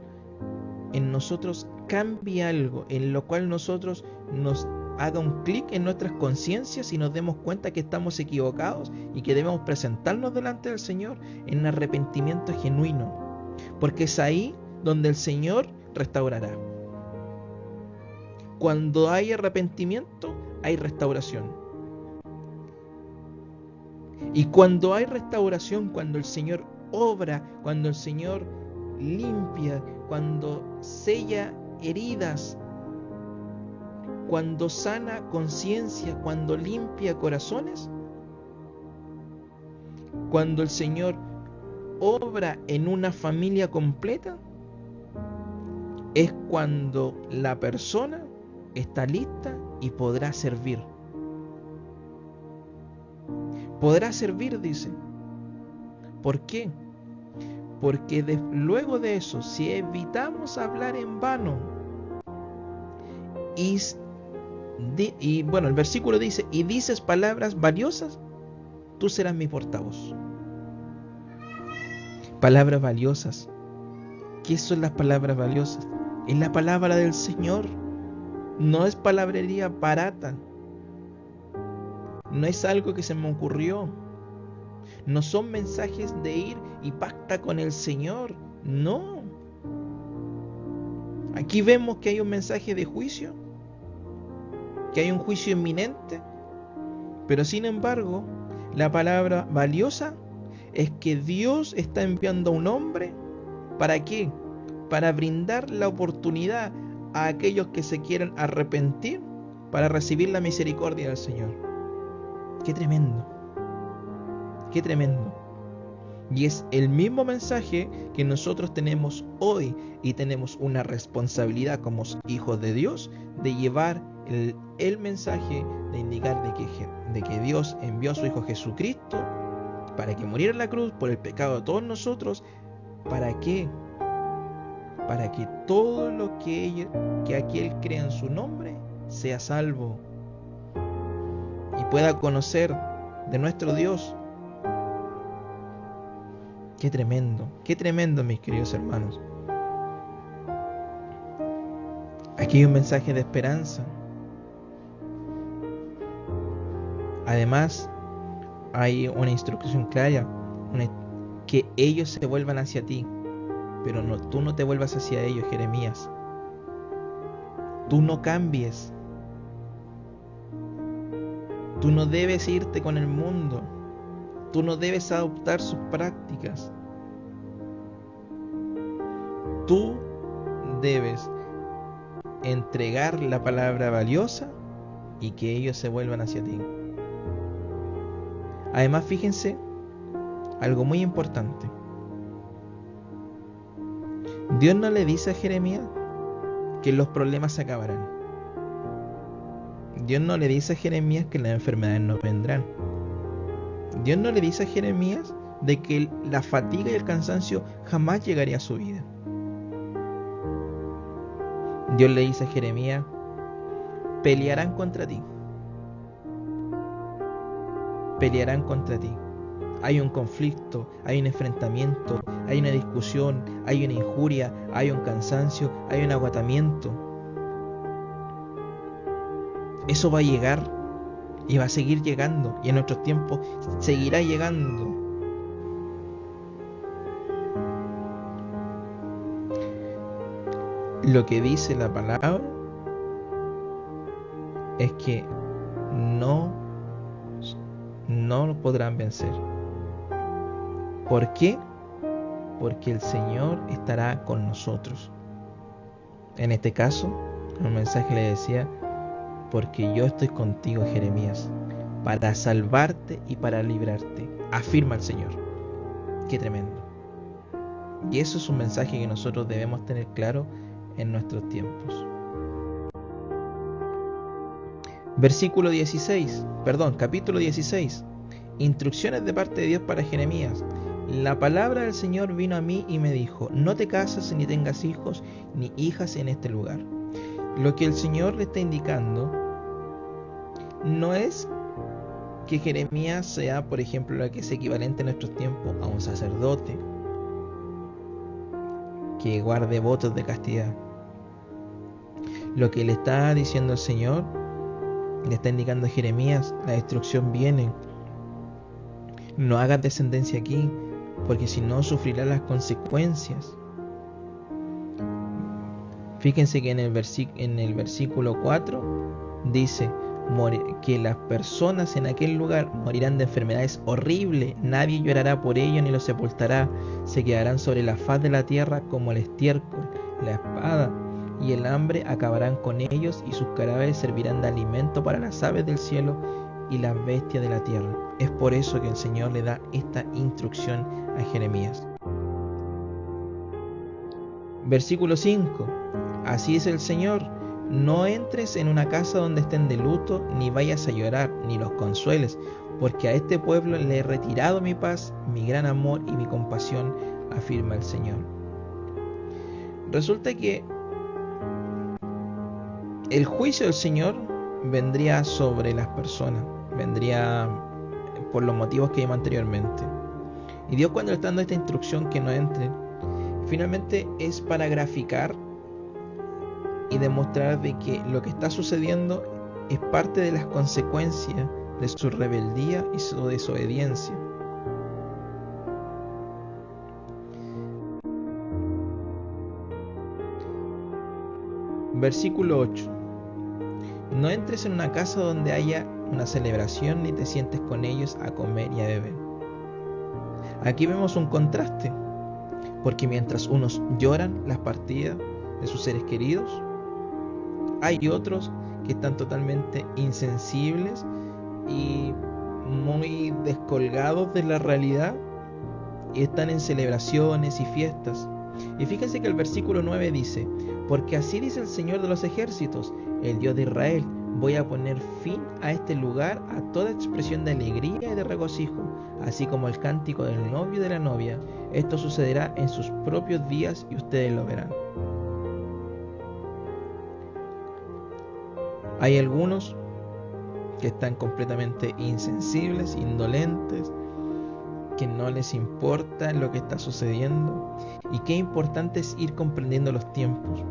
A: en nosotros cambie algo, en lo cual nosotros nos haga un clic en nuestras conciencias y nos demos cuenta que estamos equivocados y que debemos presentarnos delante del Señor en un arrepentimiento genuino, porque es ahí donde el Señor restaurará. Cuando hay arrepentimiento, hay restauración. Y cuando hay restauración, cuando el Señor obra, cuando el Señor limpia, cuando sella heridas, cuando sana conciencia, cuando limpia corazones, cuando el Señor obra en una familia completa, es cuando la persona está lista y podrá servir. Podrá servir, dice. ¿Por qué? Porque luego de eso, si evitamos hablar en vano, y bueno, el versículo dice, y dices palabras valiosas, tú serás mi portavoz. Palabras valiosas. ¿Qué son las palabras valiosas? Es la palabra del Señor. No es palabrería barata. No es algo que se me ocurrió. No son mensajes de ir y pacta con el Señor. No. Aquí vemos que hay un mensaje de juicio, que hay un juicio inminente, pero sin embargo, la palabra valiosa es que Dios está enviando a un hombre. ¿Para qué? Para brindar la oportunidad a aquellos que se quieran arrepentir para recibir la misericordia del Señor. ¡Qué tremendo! ¡Qué tremendo! Y es el mismo mensaje que nosotros tenemos hoy, y tenemos una responsabilidad como hijos de Dios de llevar el mensaje, de indicar de que Dios envió a su Hijo Jesucristo para que muriera en la cruz por el pecado de todos nosotros. ¿Para qué? Para que todo lo que aquel crea en su nombre sea salvo y pueda conocer de nuestro Dios. Qué tremendo, mis queridos hermanos. Aquí hay un mensaje de esperanza. Además, hay una instrucción clara, que ellos se vuelvan hacia ti, pero tú no te vuelvas hacia ellos, Jeremías. Tú no cambies. Tú no debes irte con el mundo. Tú no debes adoptar sus prácticas. Tú debes entregar la palabra valiosa y que ellos se vuelvan hacia ti. Además, fíjense algo muy importante. Dios no le dice a Jeremías que los problemas se acabarán. Dios no le dice a Jeremías que las enfermedades no vendrán. Dios no le dice a Jeremías de que la fatiga y el cansancio jamás llegaría a su vida. Dios le dice a Jeremías: pelearán contra ti. Pelearán contra ti. Hay un conflicto, hay un enfrentamiento, hay una discusión, hay una injuria, hay un cansancio, hay un agotamiento. Eso va a llegar y va a seguir llegando, y en nuestros tiempos seguirá llegando. Lo que dice la palabra es que no lo podrán vencer. ¿Por qué? Porque el Señor estará con nosotros. En este caso, el mensaje le decía: porque yo estoy contigo, Jeremías, para salvarte y para librarte, afirma el Señor. Qué tremendo. Y eso es un mensaje que nosotros debemos tener claro en nuestros tiempos. Capítulo 16. Instrucciones de parte de Dios para Jeremías. La palabra del Señor vino a mí y me dijo: no te cases ni tengas hijos ni hijas en este lugar. Lo que el Señor le está indicando no es que Jeremías sea, por ejemplo, lo que es equivalente en nuestros tiempos a un sacerdote que guarde votos de castidad. Lo que le está diciendo el Señor, le está indicando a Jeremías: la destrucción viene. No hagas descendencia aquí, porque si no sufrirás las consecuencias. Fíjense que en el versículo 4 dice que las personas en aquel lugar morirán de enfermedades horribles. Nadie llorará por ellos ni los sepultará. Se quedarán sobre la faz de la tierra como el estiércol. La espada y el hambre acabarán con ellos, y sus cadáveres servirán de alimento para las aves del cielo y las bestias de la tierra. Es por eso que el Señor le da esta instrucción a Jeremías. Versículo 5. Así es el Señor: no entres en una casa donde estén de luto, ni vayas a llorar, ni los consueles, porque a este pueblo le he retirado mi paz, mi gran amor y mi compasión, afirma el Señor. Resulta que el juicio del Señor vendría sobre las personas, vendría por los motivos que vimos anteriormente. Y Dios, cuando le está dando esta instrucción que no entren, finalmente es para graficar y demostrar de que lo que está sucediendo es parte de las consecuencias de su rebeldía y su desobediencia. Versículo 8. No entres en una casa donde haya una celebración, ni te sientes con ellos a comer y a beber. Aquí vemos un contraste, porque mientras unos lloran las partidas de sus seres queridos, hay otros que están totalmente insensibles y muy descolgados de la realidad y están en celebraciones y fiestas. Y fíjense que el versículo 9 dice: porque así dice el Señor de los ejércitos, el Dios de Israel, voy a poner fin a este lugar, a toda expresión de alegría y de regocijo, así como el cántico del novio y de la novia. Esto sucederá en sus propios días y ustedes lo verán. Hay algunos que están completamente insensibles, indolentes, que no les importa lo que está sucediendo. Y qué importante es ir comprendiendo los tiempos,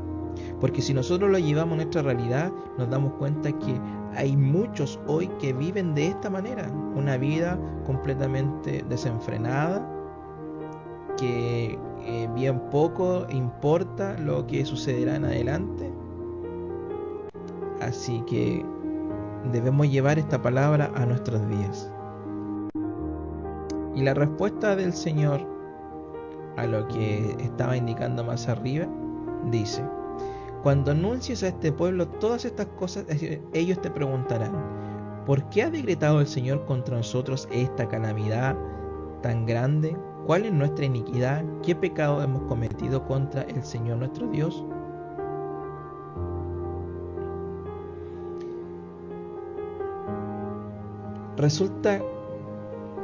A: porque si nosotros lo llevamos a nuestra realidad, nos damos cuenta que hay muchos hoy que viven de esta manera, una vida completamente desenfrenada, que bien poco importa lo que sucederá en adelante. Así que debemos llevar esta palabra a nuestros días. Y la respuesta del Señor a lo que estaba indicando más arriba dice: cuando anuncies a este pueblo todas estas cosas, ellos te preguntarán: ¿por qué ha decretado el Señor contra nosotros esta calamidad tan grande? ¿Cuál es nuestra iniquidad? ¿Qué pecado hemos cometido contra el Señor nuestro Dios? Resulta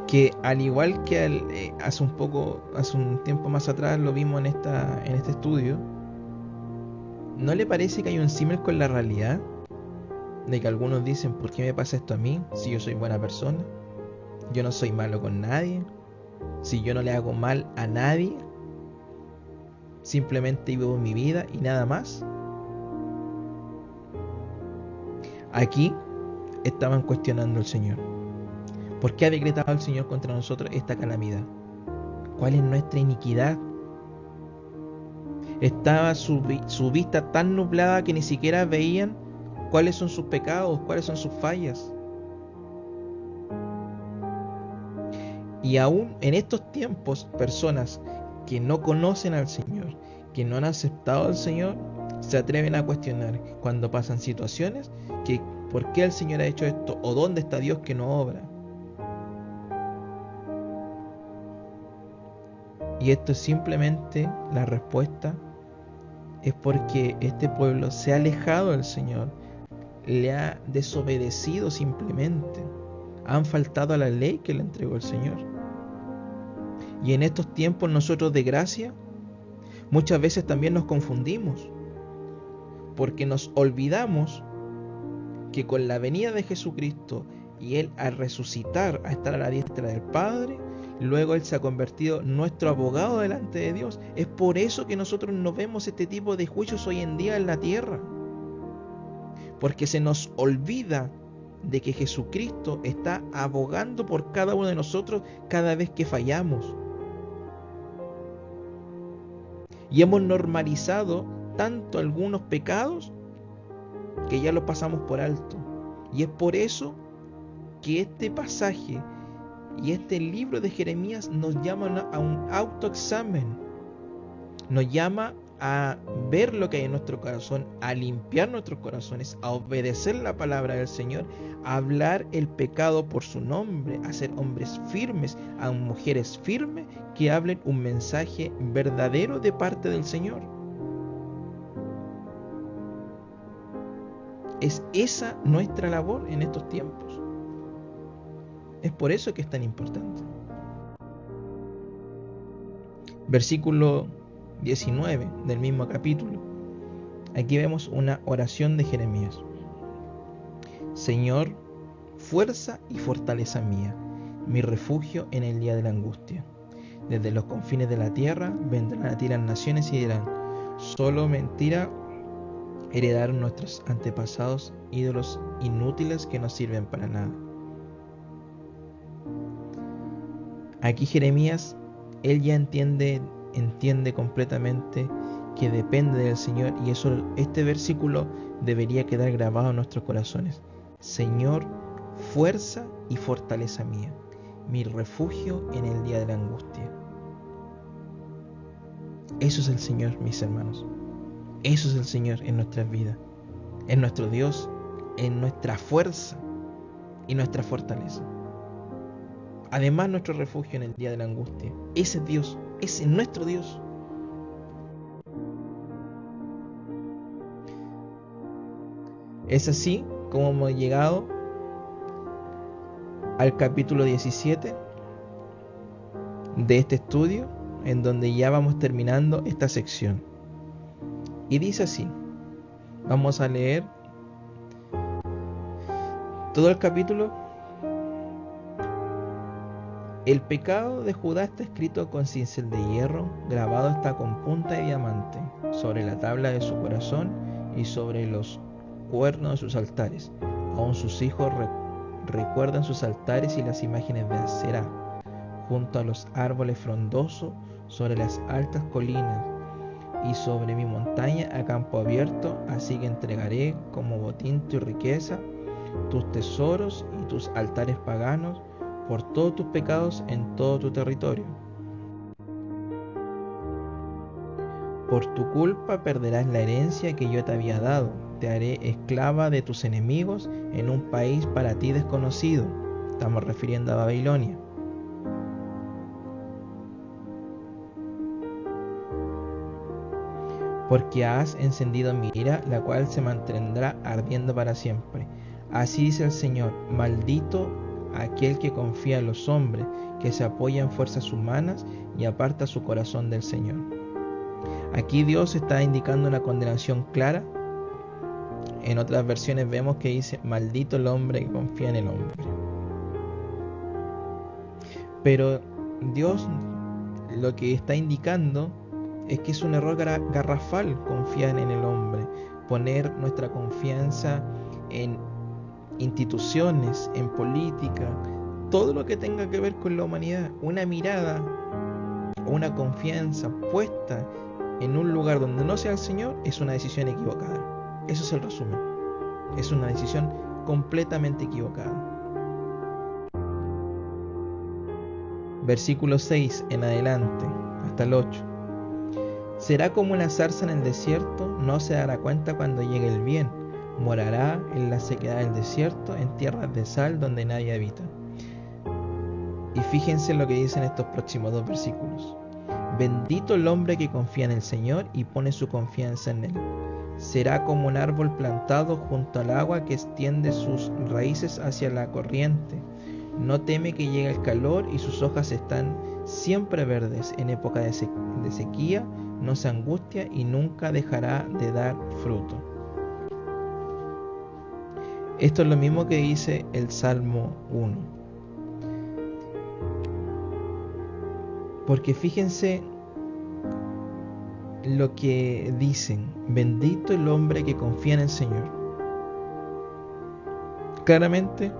A: que, al igual que hace un tiempo más atrás lo vimos en este estudio, ¿no le parece que hay un símil con la realidad? De que algunos dicen: ¿por qué me pasa esto a mí? Si yo soy buena persona, yo no soy malo con nadie, si yo no le hago mal a nadie, simplemente vivo mi vida y nada más. Aquí estaban cuestionando al Señor. ¿Por qué ha decretado el Señor contra nosotros esta calamidad? ¿Cuál es nuestra iniquidad? Estaba su vista tan nublada que ni siquiera veían cuáles son sus pecados, cuáles son sus fallas. Y aún en estos tiempos, personas que no conocen al Señor, que no han aceptado al Señor, se atreven a cuestionar cuando pasan situaciones que ¿por qué el Señor ha hecho esto? ¿O dónde está Dios que no obra? Y esto es simplemente la respuesta, es porque este pueblo se ha alejado del Señor, le ha desobedecido simplemente, han faltado a la ley que le entregó el Señor. Y en estos tiempos nosotros de gracia muchas veces también nos confundimos, porque nos olvidamos que con la venida de Jesucristo y Él al resucitar, a estar a la diestra del Padre, luego Él se ha convertido en nuestro abogado delante de Dios. Es por eso que nosotros no vemos este tipo de juicios hoy en día en la tierra, porque se nos olvida de que Jesucristo está abogando por cada uno de nosotros cada vez que fallamos. Y hemos normalizado tanto algunos pecados que ya los pasamos por alto. Y es por eso que este pasaje y este libro de Jeremías nos llama a un autoexamen, nos llama a ver lo que hay en nuestro corazón, a limpiar nuestros corazones, a obedecer la palabra del Señor, a hablar el pecado por su nombre, a ser hombres firmes, a mujeres firmes que hablen un mensaje verdadero de parte del Señor. Es esa nuestra labor en estos tiempos. Es por eso que es tan importante. Versículo 19 del mismo capítulo. Aquí vemos una oración de Jeremías. Señor, fuerza y fortaleza mía, mi refugio en el día de la angustia. Desde los confines de la tierra vendrán a ti las naciones y dirán: solo mentira heredaron nuestros antepasados, ídolos inútiles que no sirven para nada. Aquí Jeremías, él ya entiende completamente que depende del Señor, y este versículo debería quedar grabado en nuestros corazones. Señor, fuerza y fortaleza mía, mi refugio en el día de la angustia. Eso es el Señor, mis hermanos. Eso es el Señor en nuestras vidas. Es nuestro Dios, en nuestra fuerza y nuestra fortaleza. Además, nuestro refugio en el día de la angustia. Ese es Dios, ese es nuestro Dios. Es así como hemos llegado al capítulo 17 de este estudio, en donde ya vamos terminando esta sección. Y dice así, vamos a leer todo el capítulo. El pecado de Judá está escrito con cincel de hierro, grabado está con punta de diamante, sobre la tabla de su corazón y sobre los cuernos de sus altares. Aún sus hijos recuerdan sus altares y las imágenes de Aserá, junto a los árboles frondosos, sobre las altas colinas y sobre mi montaña a campo abierto. Así que entregaré como botín tu riqueza, tus tesoros y tus altares paganos, por todos tus pecados en todo tu territorio. Por tu culpa perderás la herencia que yo te había dado. Te haré esclava de tus enemigos en un país para ti desconocido. Estamos refiriendo a Babilonia. Porque has encendido mi ira, la cual se mantendrá ardiendo para siempre. Así dice el Señor: maldito aquel que confía en los hombres, que se apoya en fuerzas humanas y aparta su corazón del Señor. Aquí Dios está indicando una condenación clara. En otras versiones vemos que dice: maldito el hombre que confía en el hombre. Pero Dios lo que está indicando es que es un error garrafal confiar en el hombre, poner nuestra confianza en instituciones, en política, todo lo que tenga que ver con la humanidad. Una mirada o una confianza puesta en un lugar donde no sea el Señor es una decisión equivocada. Eso es el resumen. Es una decisión completamente equivocada. Versículo 6 en adelante, hasta el 8. Será como una zarza en el desierto, no se dará cuenta cuando llegue el bien. Morará en la sequedad del desierto, en tierras de sal donde nadie habita. Y fíjense lo que dicen estos próximos dos versículos. Bendito el hombre que confía en el Señor y pone su confianza en Él. Será como un árbol plantado junto al agua que extiende sus raíces hacia la corriente. No teme que llegue el calor y sus hojas están siempre verdes. En época de sequía no se angustia y nunca dejará de dar fruto. Esto es lo mismo que dice el Salmo 1. Porque fíjense lo que dicen: bendito el hombre que confía en el Señor. Claramente,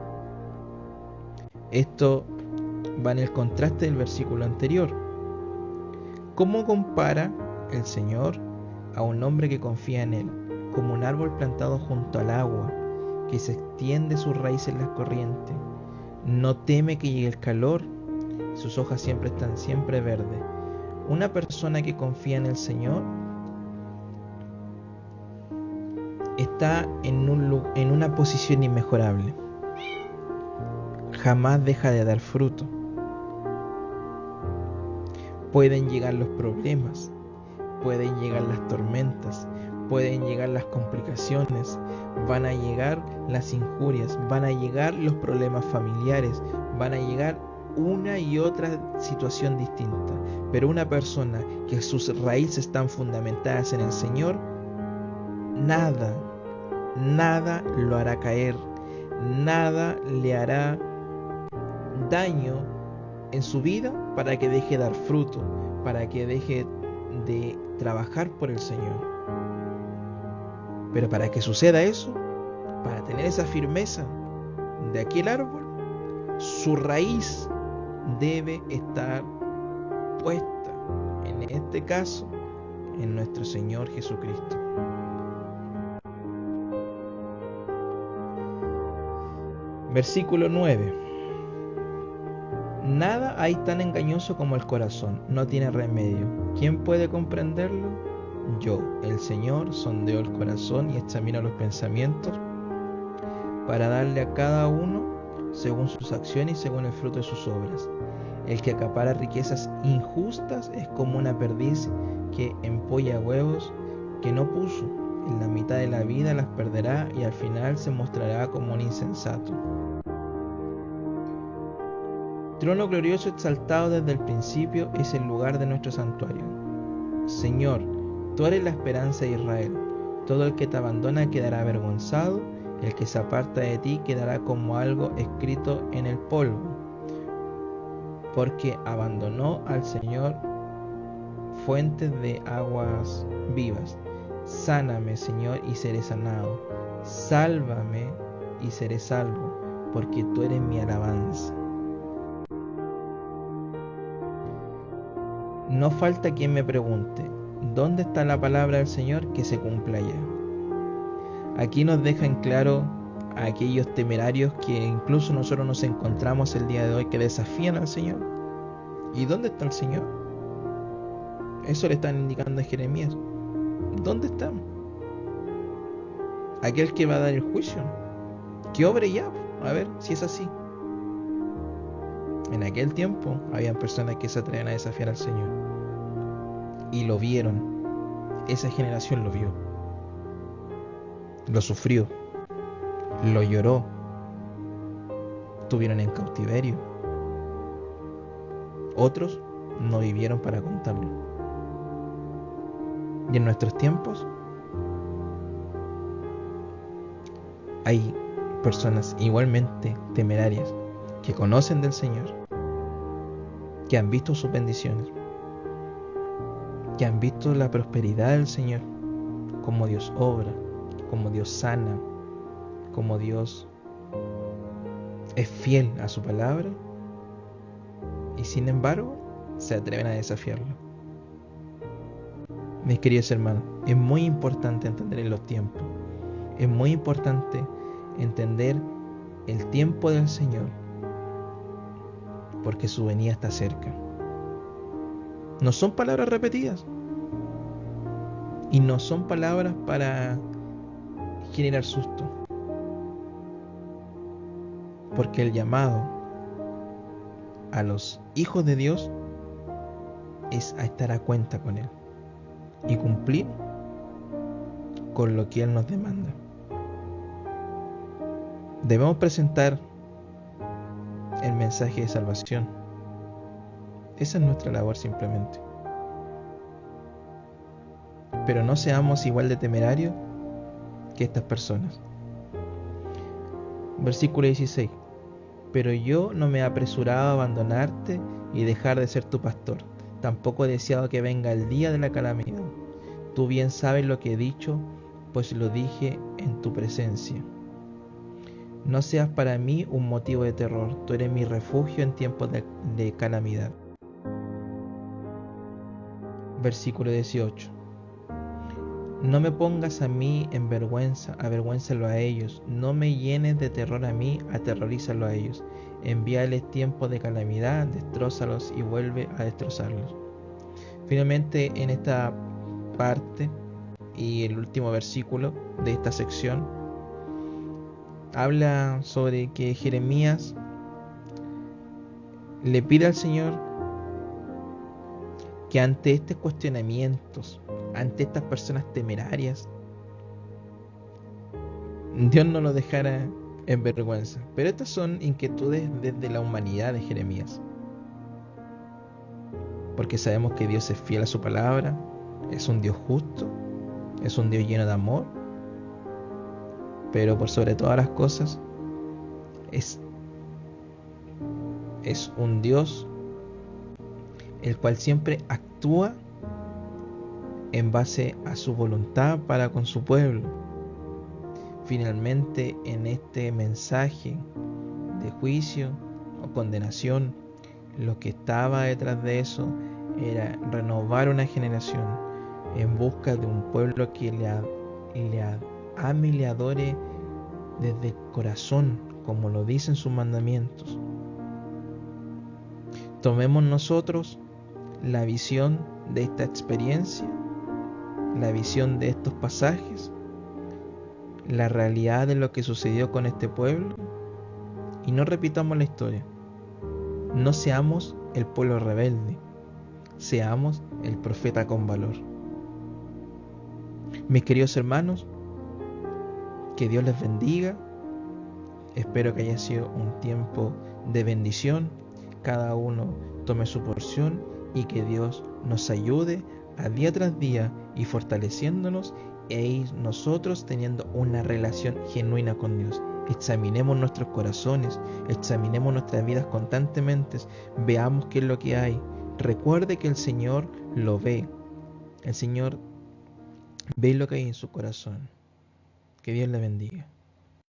A: esto va en el contraste del versículo anterior. ¿Cómo compara el Señor a un hombre que confía en Él? Como un árbol plantado junto al agua, que se extiende sus raíces en las corrientes. No teme que llegue el calor, sus hojas siempre están siempre verdes. Una persona que confía en el Señor está en una posición inmejorable. Jamás deja de dar fruto. Pueden llegar los problemas, pueden llegar las tormentas, pueden llegar las complicaciones, van a llegar las injurias, van a llegar los problemas familiares, van a llegar una y otra situación distinta. Pero una persona que sus raíces están fundamentadas en el Señor, nada lo hará caer, nada le hará daño en su vida para que deje de dar fruto, para que deje de trabajar por el Señor. Pero para que suceda eso, para tener esa firmeza de aquel árbol, su raíz debe estar puesta, en este caso, en nuestro Señor Jesucristo. Versículo 9. Nada hay tan engañoso como el corazón, no tiene remedio. ¿Quién puede comprenderlo? Yo, el Señor, sondeo el corazón y examino los pensamientos para darle a cada uno según sus acciones y según el fruto de sus obras. El que acapara riquezas injustas es como una perdiz que empolla huevos que no puso. En la mitad de la vida las perderá y al final se mostrará como un insensato. Trono glorioso exaltado desde el principio es el lugar de nuestro santuario. Señor, tú eres la esperanza de Israel. Todo el que te abandona quedará avergonzado, el que se aparta de ti quedará como algo escrito en el polvo, porque abandonó al Señor fuentes de aguas vivas. Sáname, Señor, y seré sanado. Sálvame y seré salvo, porque tú eres mi alabanza. No falta quien me pregunte, ¿dónde está la palabra del Señor? Que se cumpla ya. Aquí nos deja en claro a aquellos temerarios que incluso nosotros nos encontramos el día de hoy, que desafían al Señor. ¿Y dónde está el Señor? Eso le están indicando a Jeremías. ¿Dónde está? Aquel que va a dar el juicio, que obre ya, a ver si es así. En aquel tiempo habían personas que se atrevían a desafiar al Señor y lo vieron. Esa generación lo vio, lo sufrió, lo lloró, estuvieron en cautiverio. Otros no vivieron para contarlo. Y en nuestros tiempos hay personas igualmente temerarias que conocen del Señor, que han visto sus bendiciones, que han visto la prosperidad del Señor, como Dios obra, como Dios sana, como Dios es fiel a su palabra, y sin embargo se atreven a desafiarlo. Mis queridos hermanos, es muy importante entender en los tiempos, es muy importante entender el tiempo del Señor, porque su venida está cerca. No son palabras repetidas y no son palabras para generar susto, porque el llamado a los hijos de Dios es a estar a cuenta con Él y cumplir con lo que Él nos demanda. Debemos presentar el mensaje de salvación. Esa es nuestra labor simplemente. Pero no seamos igual de temerarios que estas personas. Versículo 16. Pero yo no me he apresurado a abandonarte y dejar de ser tu pastor. Tampoco he deseado que venga el día de la calamidad. Tú bien sabes lo que he dicho, pues lo dije en tu presencia. No seas para mí un motivo de terror. Tú eres mi refugio en tiempos de calamidad. Versículo 18. No me pongas a mí en vergüenza, avergüénzalo a ellos. No me llenes de terror a mí, aterrorízalo a ellos. Envíales tiempo de calamidad, destrózalos y vuelve a destrozarlos. Finalmente, en esta parte y el último versículo de esta sección, habla sobre que Jeremías le pide al Señor que ante estos cuestionamientos, ante estas personas temerarias, Dios no lo dejara en vergüenza. Pero estas son inquietudes desde la humanidad de Jeremías, porque sabemos que Dios es fiel a su palabra, es un Dios justo, es un Dios lleno de amor, pero por sobre todas las cosas es es un Dios el cual siempre actúa en base a su voluntad para con su pueblo. Finalmente, en este mensaje de juicio o condenación, lo que estaba detrás de eso era renovar una generación en busca de un pueblo que le ame y le adore desde el corazón, como lo dicen sus mandamientos. Tomemos nosotros la visión de esta experiencia, la visión de estos pasajes, la realidad de lo que sucedió con este pueblo, y no repitamos la historia. No seamos el pueblo rebelde, seamos el profeta con valor. Mis queridos hermanos, que Dios les bendiga. Espero que haya sido un tiempo de bendición. Cada uno tome su porción y que Dios nos ayude a día tras día y fortaleciéndonos e ir nosotros teniendo una relación genuina con Dios. Examinemos nuestros corazones, examinemos nuestras vidas constantemente, veamos qué es lo que hay. Recuerde que el Señor lo ve. El Señor ve lo que hay en su corazón. Que Dios le bendiga.